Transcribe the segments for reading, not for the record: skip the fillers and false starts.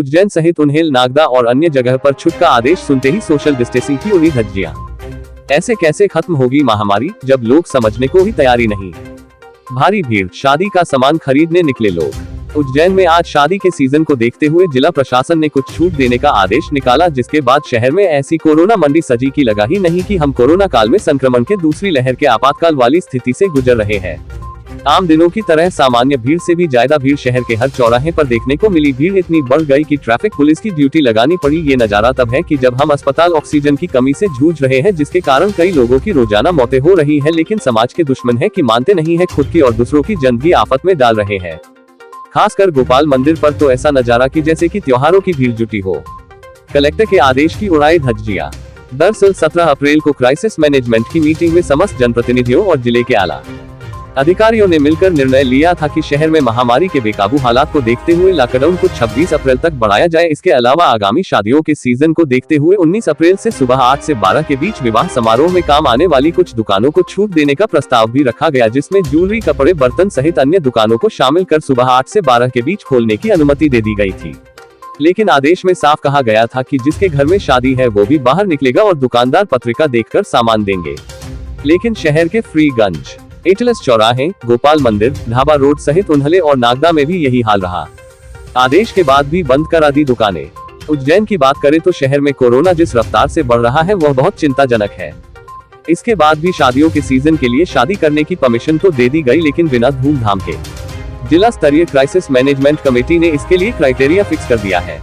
उज्जैन सहित उन्हेल, नागदा और अन्य जगह पर छूट का आदेश सुनते ही सोशल डिस्टेंसिंग की उड़ी धज्जियां। ऐसे कैसे खत्म होगी महामारी, जब लोग समझने को ही तैयारी नहीं। भारी भीड़, शादी का सामान खरीदने निकले लोग। उज्जैन में आज शादी के सीजन को देखते हुए जिला प्रशासन ने कुछ छूट देने का आदेश निकाला, जिसके बाद शहर में ऐसी कोरोना मंडी सजी की लगा ही नहीं कि हम कोरोना काल में संक्रमण के दूसरी लहर के आपातकाल वाली स्थिति से गुजर रहे हैं। आम दिनों की तरह सामान्य भीड़ से भी ज्यादा भीड़ शहर के हर चौराहे पर देखने को मिली। भीड़ इतनी बढ़ गई कि ट्रैफिक पुलिस की ड्यूटी लगानी पड़ी। ये नजारा तब है कि जब हम अस्पताल ऑक्सीजन की कमी से जूझ रहे हैं, जिसके कारण कई लोगों की रोजाना मौतें हो रही है, लेकिन समाज के दुश्मन है कि मानते नहीं है, खुद की और दूसरों की जान भी आफत में डाल रहे हैं। खासकर गोपाल मंदिर पर तो ऐसा नजारा कि जैसे कि त्योहारों की भीड़ जुटी हो। कलेक्टर के आदेश की उड़ाई धज्जियां। दरअसल 17 अप्रैल को क्राइसिस मैनेजमेंट की मीटिंग में समस्त जनप्रतिनिधियों और जिले के आला अधिकारियों ने मिलकर निर्णय लिया था कि शहर में महामारी के बेकाबू हालात को देखते हुए लॉकडाउन को 26 अप्रैल तक बढ़ाया जाए। इसके अलावा आगामी शादियों के सीजन को देखते हुए 19 अप्रैल से सुबह 8 से 12 के बीच विवाह समारोह में काम आने वाली कुछ दुकानों को छूट देने का प्रस्ताव भी रखा गया, जिसमें ज्वेलरी, कपड़े, बर्तन सहित अन्य दुकानों को शामिल कर सुबह 8 से 12 के बीच खोलने की अनुमति दे दी गई थी। लेकिन आदेश में साफ कहा गया था कि जिसके घर में शादी है वो भी बाहर निकलेगा और दुकानदार पत्रिका देखकर सामान देंगे। लेकिन शहर के फ्रीगंज, एटलस चौराहे, गोपाल मंदिर, ढाबा रोड सहित उन्हले और नागदा में भी यही हाल रहा। आदेश के बाद भी बंद करा दी दुकानें। उज्जैन की बात करें तो शहर में कोरोना जिस रफ्तार से बढ़ रहा है वह बहुत चिंताजनक है। इसके बाद भी शादियों के सीजन के लिए शादी करने की परमिशन तो दे दी गई, लेकिन बिना धूमधाम के। जिला स्तरीय क्राइसिस मैनेजमेंट कमेटी ने इसके लिए क्राइटेरिया फिक्स कर दिया है।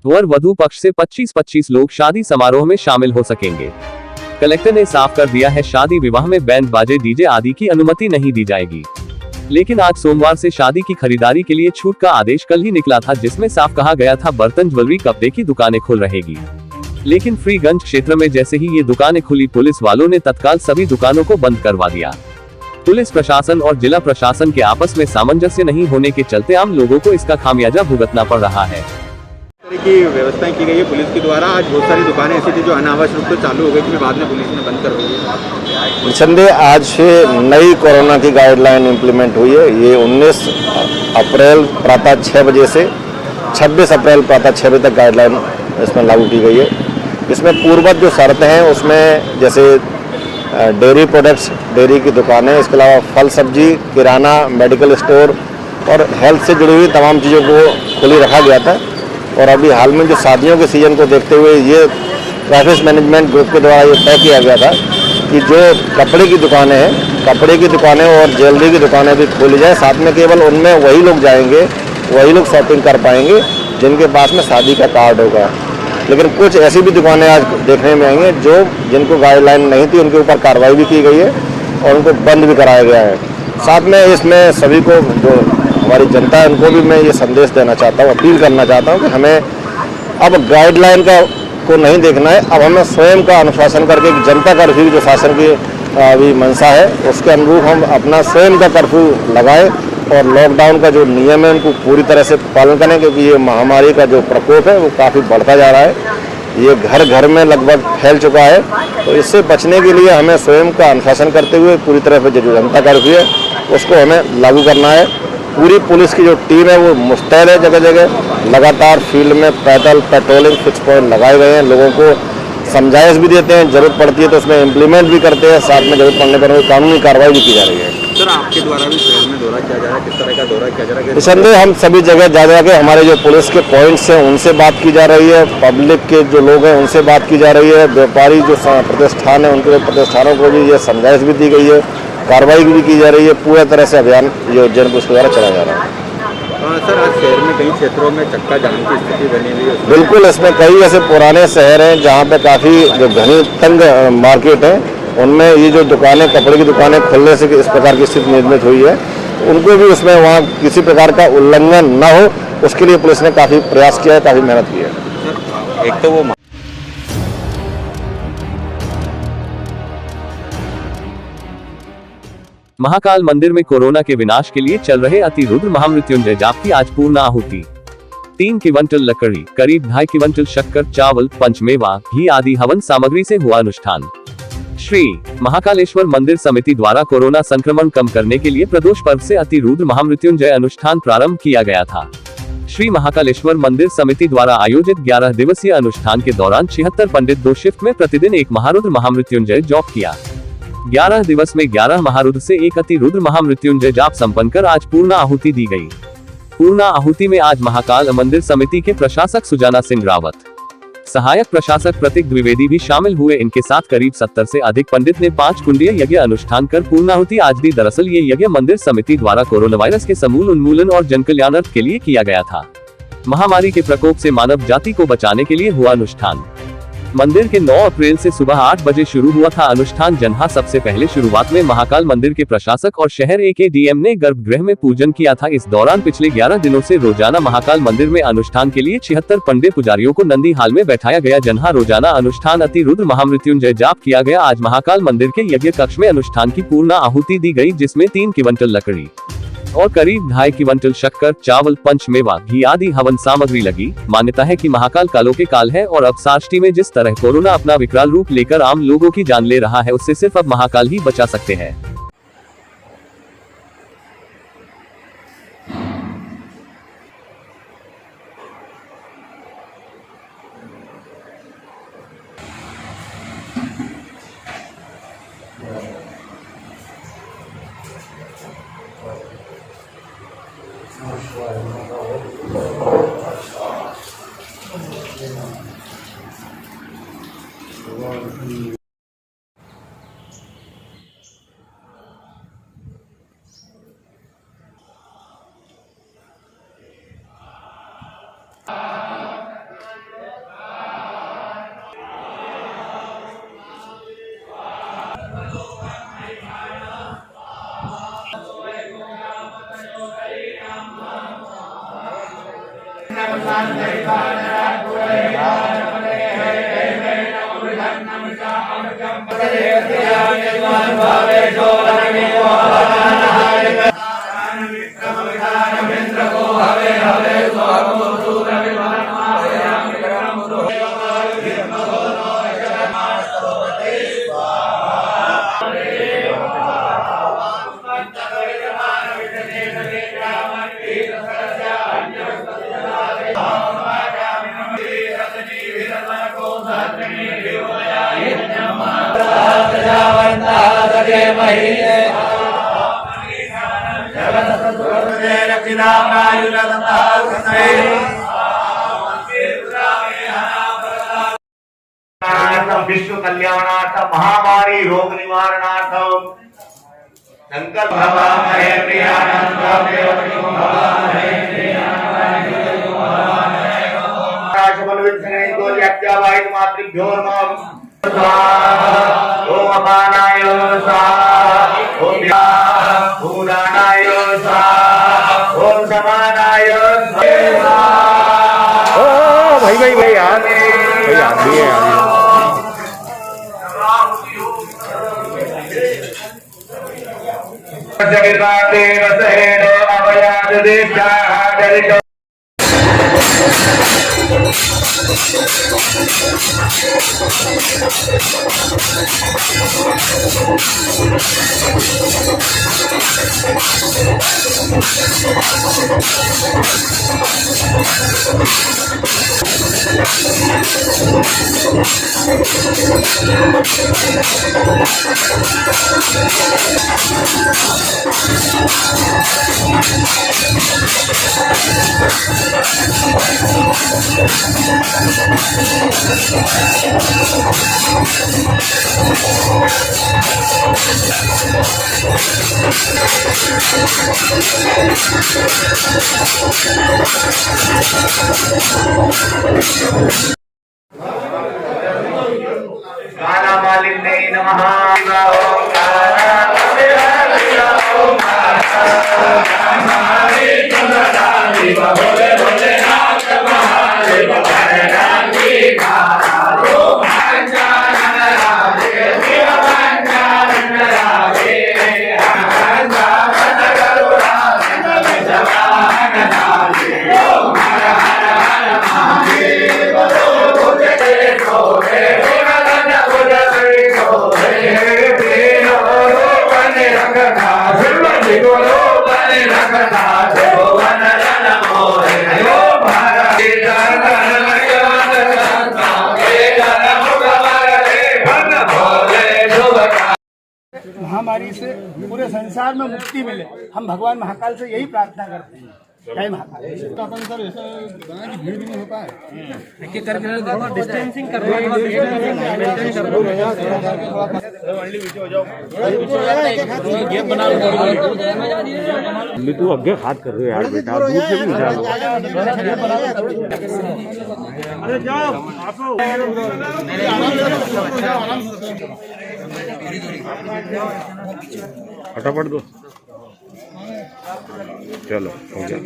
वर वधू पक्ष से 25-25 लोग शादी समारोह में शामिल हो सकेंगे। कलेक्टर ने साफ कर दिया है, शादी विवाह में बैंड बाजे, डीजे आदि की अनुमति नहीं दी जाएगी। लेकिन आज सोमवार से शादी की खरीदारी के लिए छूट का आदेश कल ही निकला था, जिसमें साफ कहा गया था बर्तन, ज्वेलरी, कपड़े की दुकानें खुल रहेगी। लेकिन फ्रीगंज क्षेत्र में जैसे ही ये दुकानें खुली, पुलिस वालों ने तत्काल सभी दुकानों को बंद करवा दिया। पुलिस प्रशासन और जिला प्रशासन के आपस में सामंजस्य नहीं होने के चलते आम लोगों को इसका खामियाजा भुगतना पड़ रहा है। की व्यवस्थाएं की गई है पुलिस के द्वारा। आज बहुत सारी दुकानें ऐसी थी जो अनावश्यक रूप से चालू हो गई थी, बाद में पुलिस ने बंद कर दी है। निसंदेह आज से नई कोरोना की गाइडलाइन इम्प्लीमेंट हुई है। ये 19 अप्रैल प्रातः 6 बजे से 26 अप्रैल प्रातः 6 बजे तक गाइडलाइन इसमें लागू की गई है। इसमें पूर्ववत जो शर्तें हैं उसमें जैसे डेयरी प्रोडक्ट्स, डेयरी की दुकानें, इसके अलावा फल सब्जी, किराना, मेडिकल स्टोर और हेल्थ से जुड़ी हुई तमाम चीज़ों को खुली रखा गया था। और अभी हाल में जो शादियों के सीजन को देखते हुए ये क्राइसिस मैनेजमेंट ग्रुप के द्वारा ये तय किया गया था कि जो कपड़े की दुकानें हैं, कपड़े की दुकानें और ज्वेलरी की दुकानें भी खोली जाए। साथ में केवल उनमें वही लोग जाएंगे, वही लोग शॉपिंग कर पाएंगे जिनके पास में शादी का कार्ड होगा। लेकिन कुछ ऐसी भी दुकानें आज देखने में आएंगे जो जिनको गाइडलाइन नहीं थी, उनके ऊपर कार्रवाई भी की गई है और उनको बंद भी कराया गया है। साथ में इसमें सभी को, जो हमारी जनता है, उनको भी मैं ये संदेश देना चाहता हूँ, अपील करना चाहता हूँ कि हमें अब गाइडलाइन को नहीं देखना है। अब हमें स्वयं का अनुशासन करके जनता कर्फ्यू जो शासन की अभी मंशा है उसके अनुरूप हम अपना स्वयं का कर्फ्यू लगाएं और लॉकडाउन का जो नियम है उनको पूरी तरह से पालन करें, क्योंकि ये महामारी का जो प्रकोप है वो काफ़ी बढ़ता जा रहा है। ये घर घर में लगभग फैल चुका है। तो इससे बचने के लिए हमें स्वयं का अनुशासन करते हुए पूरी तरह से जो जनता कर्फ्यू है उसको हमें लागू करना है। पूरी पुलिस की जो टीम है वो मुस्तैद है, जगह जगह लगातार फील्ड में पैदल पेट्रोलिंग फिक्स पॉइंट लगाए गए हैं। लोगों को समझाइश भी देते हैं, जरूरत पड़ती है तो उसमें इम्प्लीमेंट भी करते हैं। साथ में जरूरत पड़ने पर कानूनी कार्रवाई भी की जा रही है। सर, आपके द्वारा भी शहर में दौरा किया जा रहा है, किस तरह का दौरा किया जा रहा है? निसंदेह हम सभी जगह जा के हमारे जो पुलिस के पॉइंट्स हैं उनसे बात की जा रही है, पब्लिक के जो लोग हैं उनसे बात की जा रही है, व्यापारी जो प्रतिष्ठान है उनके प्रतिष्ठानों को भी ये समझाइश भी दी गई है, कार्रवाई भी की जा रही है। पूरी तरह से अभियान ये उज्जैन पुलिस द्वारा चलाया जा रहा है। सर, आज शहर में कई क्षेत्रों में चक्का जाम की स्थिति बनी हुई है। बिल्कुल, इसमें कई ऐसे पुराने शहर हैं जहाँ पे काफ़ी जो घनी तंग मार्केट है, उनमें ये जो दुकानें, कपड़े की दुकानें खुलने से इस प्रकार की स्थिति निर्मित हुई है, उनको भी उसमें वहाँ किसी प्रकार का उल्लंघन न हो उसके लिए पुलिस ने काफ़ी प्रयास किया है, काफ़ी मेहनत की है। सर, एक तो वो महाकाल मंदिर में कोरोना के विनाश के लिए चल रहे अतिरुद्र महामृत्युंजय जाप की आज पूर्ण आहुति। 3 क्विंटल लकड़ी, करीब 2.5 क्विंटल शक्कर, चावल, पंचमेवा, घी आदि हवन सामग्री से हुआ अनुष्ठान। श्री महाकालेश्वर मंदिर समिति द्वारा कोरोना संक्रमण कम करने के लिए प्रदोष पर्व से अतिरुद्र महामृत्युंजय अनुष्ठान प्रारंभ किया गया था। श्री महाकालेश्वर मंदिर समिति द्वारा आयोजित 11 दिवसीय अनुष्ठान के दौरान 76 पंडित 2 शिफ्ट में प्रतिदिन एक महारुद्र महामृत्युंजय जाप किया। 11 दिवस में 11 महारुद्र से एक अति रुद्र महामृत्युंजय जाप संपन्न कर आज पूर्ण आहुति दी गई। पूर्ण आहुति में आज महाकाल मंदिर समिति के प्रशासक सुजाना सिंह रावत, सहायक प्रशासक प्रतीक द्विवेदी भी शामिल हुए। इनके साथ करीब 70 से अधिक पंडित ने 5 कुंडीय यज्ञ अनुष्ठान कर पूर्णाहुति आज दी। दरअसल ये यज्ञ मंदिर समिति द्वारा कोरोना वायरस के समूल उन्मूलन और जनकल्याणार्थ के लिए किया गया था। महामारी के प्रकोप से मानव जाति को बचाने के लिए हुआ अनुष्ठान। मंदिर के 9 अप्रैल से सुबह 8 बजे शुरू हुआ था अनुष्ठान। जहां सबसे पहले शुरुआत में महाकाल मंदिर के प्रशासक और शहर AKDM ने गर्भगृह में पूजन किया था। इस दौरान पिछले 11 दिनों से रोजाना महाकाल मंदिर में अनुष्ठान के लिए 76 पंडित पुजारियों को नंदी हाल में बैठाया गया। जहां रोजाना अनुष्ठान अति रुद्र महामृत्युंजय जाप किया गया। आज महाकाल मंदिर के यज्ञ कक्ष में अनुष्ठान की पूर्ण आहुति दी गई, जिसमें 3 क्विंटल लकड़ी और करीब 2.5 क्विंटल शक्कर, चावल, पंचमेवा, घी आदि हवन सामग्री लगी। मान्यता है कि महाकाल कालों के काल है और अब साष्टी में जिस तरह कोरोना अपना विकराल रूप लेकर आम लोगों की जान ले रहा है, उससे सिर्फ अब महाकाल ही बचा सकते हैं। विश्व कल्याणार्थ महामारी रोग निवारणार्थ संकल्प भवामहे प्रियानंद देवतो भवामहे राजबल विद्यने तो यज्ञवाहित मातृभ्यो नमः ओम अपानाय स्वाहा ओम भूदानाय स्वाहा ओम समानाय स्वाहा। ओ भाई यार भी है यार। जगदाते रसेनो अवयाद देशा जरितो काला मालिन्ये नमः ओम रखना महामारी से पूरे संसार में मुक्ति मिले, हम भगवान महाकाल से यही प्रार्थना करते हैं। जय महाकाल। सर ऐसा बना कि भीड़ भी नहीं होता है, थोड़ा डिस्टेंसिंग कर रहे हैं। तू अगे हाथ कर रहे हो यार बेटा, दूर से भी निकालो। अरे जाओ फटाफट दो, चलो हो गया।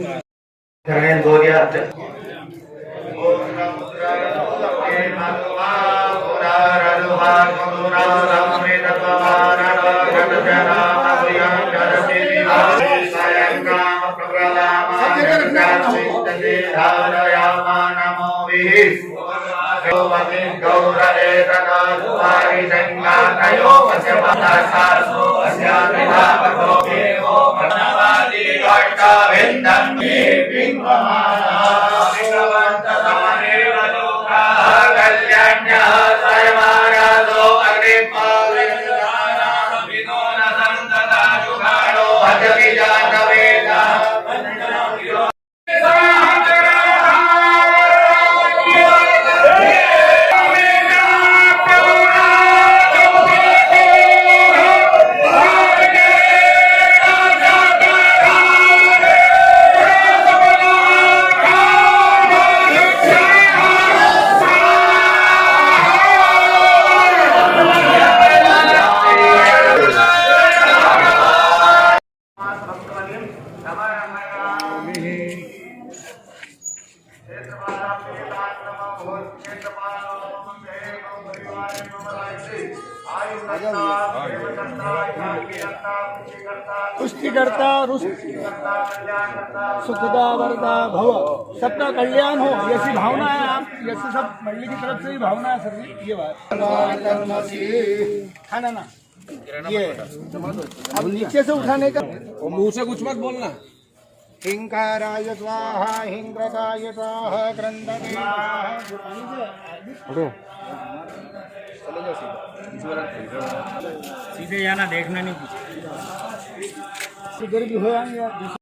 पुष्टिकर्ता सुखदा वरदा भव, सबका कल्याण हो, ऐसी भावना है। आप जैसे सब मंडली की तरफ से भी भावना है सर जी, ये बात खाना ना ये अब नीचे से उठाने का, मुंह से कुछ मत बोलना। हिंकाराय स्वाहा, हिंग्रकाय स्वाहा, क्रंदके सीधे जाना, देखना नहीं कुछ इधर भी हो जाएंगे आप।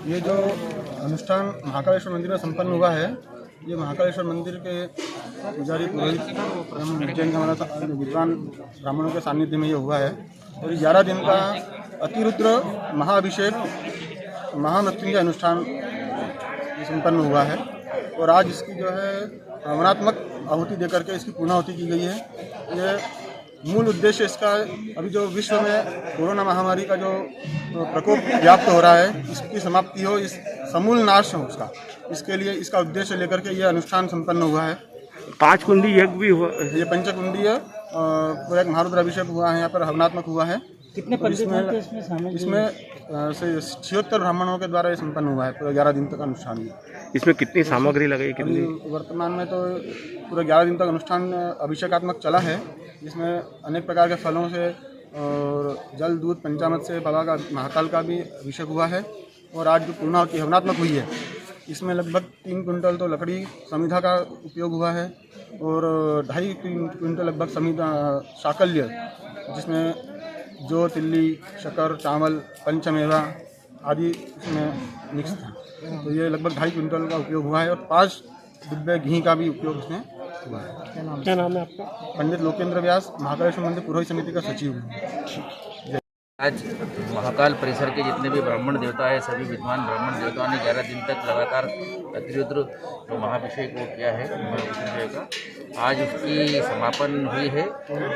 ये जो अनुष्ठान महाकालेश्वर मंदिर में संपन्न हुआ है, ये महाकालेश्वर मंदिर के पुजारी पुरोहित एवं उज्जैन के हमारा विद्वान ब्राह्मणों के सानिध्य में ये हुआ है। और 11 दिन का अतिरुद्र महाअभिषेक महामृत्युंजय अनुष्ठान संपन्न हुआ है। और आज इसकी जो है हवनात्मक आहुति देकर के इसकी पूर्णाहुति की गई है। ये मूल उद्देश्य इसका अभी जो विश्व में कोरोना महामारी का जो प्रकोप व्याप्त हो रहा है, इसकी समाप्ति हो, इस समूल नाश हो उसका, इसके लिए इसका उद्देश्य लेकर के ये अनुष्ठान संपन्न हुआ है। 5 कुंडी यज्ञ भी हुआ। ये पंचकुंडीय पूरा एक महारुद्र अभिषेक हुआ है, यहाँ पर हवनात्मक हुआ है। कितने इसमें से 76 ब्राह्मणों के द्वारा ये संपन्न हुआ है। पूरा 11 दिन तक अनुष्ठान। इसमें कितनी सामग्री लगाई? कितनी? वर्तमान में तो पूरा 11 दिन तक अनुष्ठान अभिषेकात्मक चला है, जिसमें अनेक प्रकार के फलों से और जल दूध पंचामृत से बाबा का महाकाल का भी अभिषेक हुआ है। और आज जो पूर्णाहुति हवनात्मक हुई है, इसमें लगभग 3 कुंटल तो लकड़ी समिधा का उपयोग हुआ है और 2.5 कुंटल लगभग समिधा शाकल्य, जिसमें जो तिल्ली शक्कर चावल पंचमेवा आदि इसमें मिक्स था। तो ये लगभग 2.5 कुंटल का उपयोग हुआ है और 5 डिब्बे घी का भी उपयोग इसमें हुआ है। क्या नाम है आपका? पंडित लोकेंद्र व्यास, महाकालेश्वर मंदिर पुरोहित समिति का सचिव हूँ। आज महाकाल परिसर के जितने भी ब्राह्मण देवता है, सभी विद्वान ब्राह्मण देवताओं ने 11 दिन तक लगातार अतिरुद्र जो महाभिषेक वो किया है महाभिषेक का। आज उसकी समापन हुई है।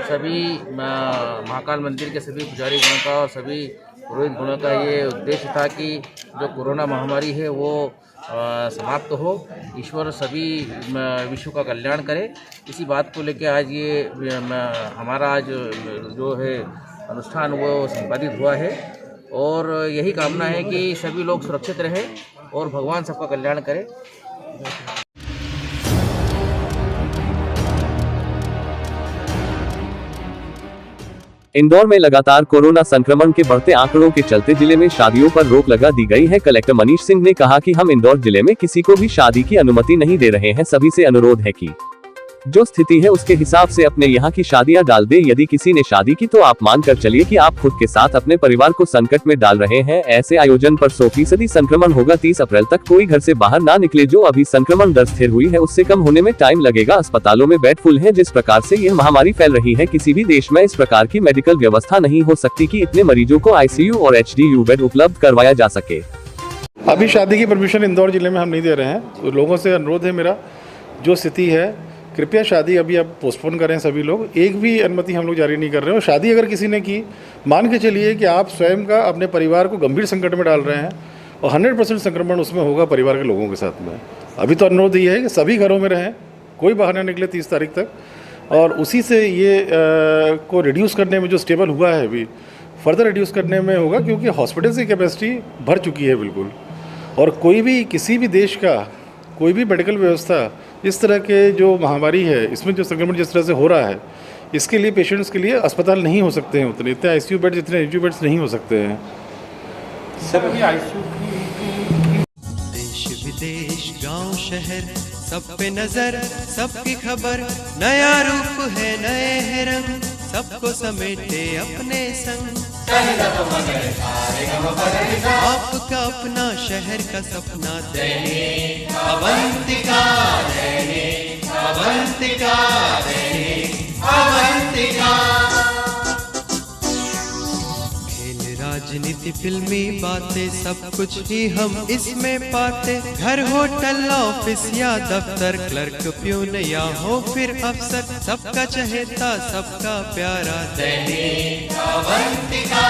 सभी महाकाल मंदिर के सभी पुजारी गणों का और सभी पुरोहित गणों का ये उद्देश्य था कि जो कोरोना महामारी है वो समाप्त हो, ईश्वर सभी विश्व का कल्याण करे। इसी बात को लेकर आज ये हमारा आज जो है अनुष्ठान वो संपादित हुआ है। और यही कामना है कि सभी लोग सुरक्षित रहें और भगवान सबका कल्याण करे। इंदौर में लगातार कोरोना संक्रमण के बढ़ते आंकड़ों के चलते जिले में शादियों पर रोक लगा दी गई है। कलेक्टर मनीष सिंह ने कहा कि हम इंदौर जिले में किसी को भी शादी की अनुमति नहीं दे रहे हैं। सभी से अनुरोध है कि जो स्थिति है उसके हिसाब से अपने यहाँ की शादियां डाल दे। यदि किसी ने शादी की तो आप मान कर चलिए कि आप खुद के साथ अपने परिवार को संकट में डाल रहे हैं। ऐसे आयोजन पर 100% संक्रमण होगा। 30 अप्रैल तक कोई घर से बाहर ना निकले। जो अभी संक्रमण दर स्थिर हुई है उससे कम होने में टाइम लगेगा। अस्पतालों में बेड फुल है। जिस प्रकार से यह महामारी फैल रही है, किसी भी देश में इस प्रकार की मेडिकल व्यवस्था नहीं हो सकती कि इतने मरीजों को ICU और HDU बेड उपलब्ध करवाया जा सके। अभी शादी की परमिशन इंदौर जिले में हम नहीं दे रहे हैं। तो लोगों से अनुरोध है मेरा, जो स्थिति है कृपया शादी अभी आप पोस्टपोन करें। सभी लोग, एक भी अनुमति हम लोग जारी नहीं कर रहे हैं। और शादी अगर किसी ने की, मान के चलिए कि आप स्वयं का अपने परिवार को गंभीर संकट में डाल रहे हैं और 100% संक्रमण उसमें होगा परिवार के लोगों के साथ में। अभी तो अनुरोध ये है कि सभी घरों में रहें, कोई बाहर ना निकले 30 तारीख तक। और उसी से ये को रिड्यूस करने में जो स्टेबल हुआ है अभी फर्दर रिड्यूस करने में होगा, क्योंकि हॉस्पिटल की कैपेसिटी भर चुकी है बिल्कुल। और कोई भी किसी भी देश का कोई भी मेडिकल व्यवस्था इस तरह के जो महामारी है, इसमें जो संक्रमण जिस तरह से हो रहा है, इसके लिए पेशेंट्स के लिए अस्पताल नहीं हो सकते हैं उतने, इतने ICU बेड्स, इतने HDU बेड्स नहीं हो सकते हैं। देश विदेश गांव शहर सब पे नजर, सबकी खबर, नया रूप है नए है रंग, सबको समेटे अपने संग। आपका अपना शहर का सपना दैनिक अवंतिका, दैनिक अवंतिका, दैनिक अवंतिका। खेल राजनीति फिल्मी बातें सब कुछ ही हम इसमें पाते। घर होटल ऑफिस या दफ्तर, क्लर्क प्यून या हो फिर अफसर, सबका चहेता सबका प्यारा दैनिक अवंतिका।